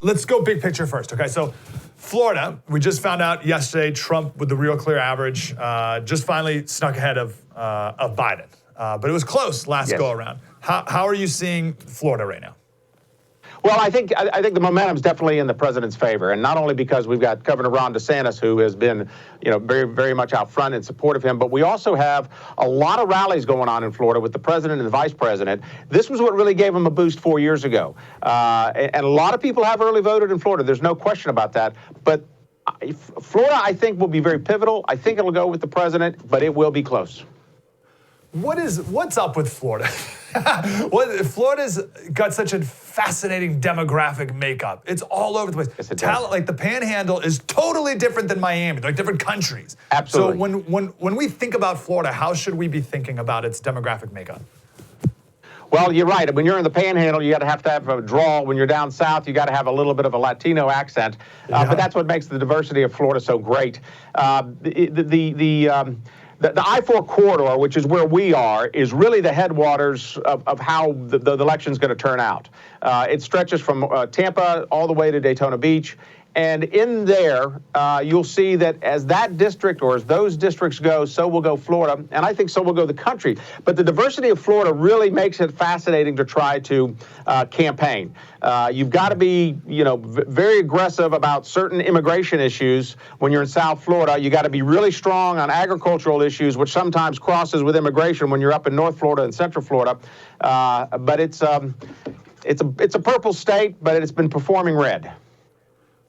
Let's go big picture first, okay? So Florida, we just found out yesterday, Trump with the real clear average just finally snuck ahead of Biden. But it was close last go around. How are you seeing Florida right now? Well, I think the momentum's definitely in the president's favor, and not only because we've got Governor Ron DeSantis, who has been, very, very much out front in support of him, but we also have a lot of rallies going on in Florida with the president and the vice president. This was what really gave him a boost 4 years ago, and a lot of people have early voted in Florida. There's no question about that, but Florida, I think, will be very pivotal. I think it'll go with the president, but it will be close. What's up with Florida? Florida's got such a fascinating demographic makeup. It's all over the place. Yes, it does. Like the Panhandle is totally different than Miami. They're like different countries. Absolutely. So when we think about Florida, how should we be thinking about its demographic makeup? Well, you're right. When you're in the Panhandle, you have to have a drawl. When you're down south, you got to have a little bit of a Latino accent. But that's what makes the diversity of Florida so great. The I-4 corridor, which is where we are, is really the headwaters of how the election's going to turn out. It stretches from Tampa all the way to Daytona Beach. And in there, you'll see that as that district or as those districts go, so will go Florida, and I think so will go the country. But the diversity of Florida really makes it fascinating to try to campaign. You've got to be, very aggressive about certain immigration issues when you're in South Florida. You got to be really strong on agricultural issues, which sometimes crosses with immigration when you're up in North Florida and Central Florida. But it's a purple state, but it's been performing red.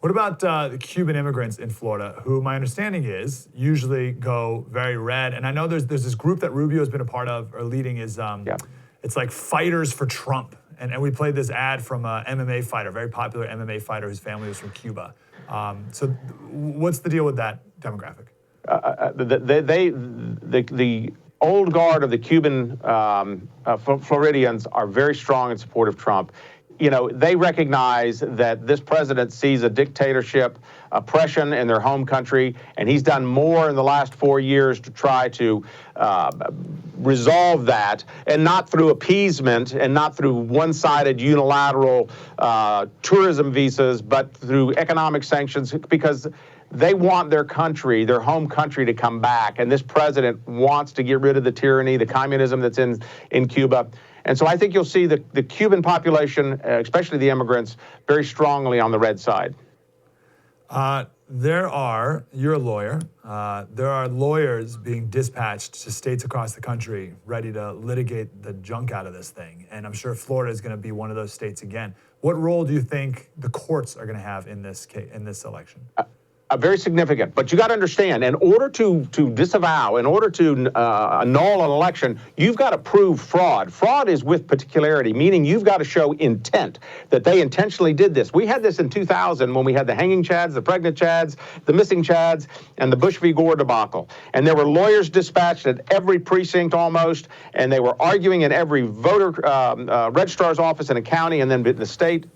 What about the Cuban immigrants in Florida, who my understanding is usually go very red? And I know there's this group that Rubio has been a part of or leading is it's like Fighters for Trump. And we played this ad from an MMA fighter, very popular MMA fighter whose family was from Cuba. So what's the deal with that demographic? The old guard of the Cuban Floridians are very strong in support of Trump. They recognize that this president sees a dictatorship, oppression in their home country, and he's done more in the last 4 years to try to resolve that, and not through appeasement and not through one-sided unilateral tourism visas, but through economic sanctions, because they want their country, their home country, to come back. And this president wants to get rid of the tyranny, the communism that's in Cuba. And so I think you'll see the Cuban population, especially the immigrants, very strongly on the red side. You're a lawyer, there are lawyers being dispatched to states across the country ready to litigate the junk out of this thing. And I'm sure Florida is going to be one of those states again. What role do you think the courts are going to have in this election? Very significant, but you got to understand, in order to disavow, in order to annul an election, you've got to prove fraud. Fraud is with particularity, meaning you've got to show intent, that they intentionally did this. We had this in 2000 when we had the hanging Chads, the pregnant Chads, the missing Chads, and the Bush v. Gore debacle. And there were lawyers dispatched at every precinct almost, and they were arguing in every voter registrar's office in a county and then in the state.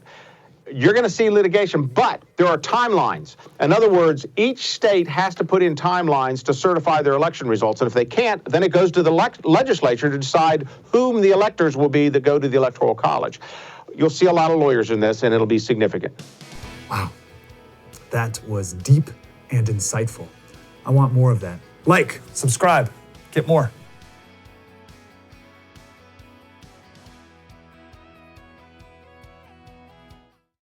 You're going to see litigation, but there are timelines. In other words, each state has to put in timelines to certify their election results. And if they can't, then it goes to the legislature to decide whom the electors will be that go to the Electoral College. You'll see a lot of lawyers in this, and it'll be significant. Wow. That was deep and insightful. I want more of that. Like, subscribe, get more.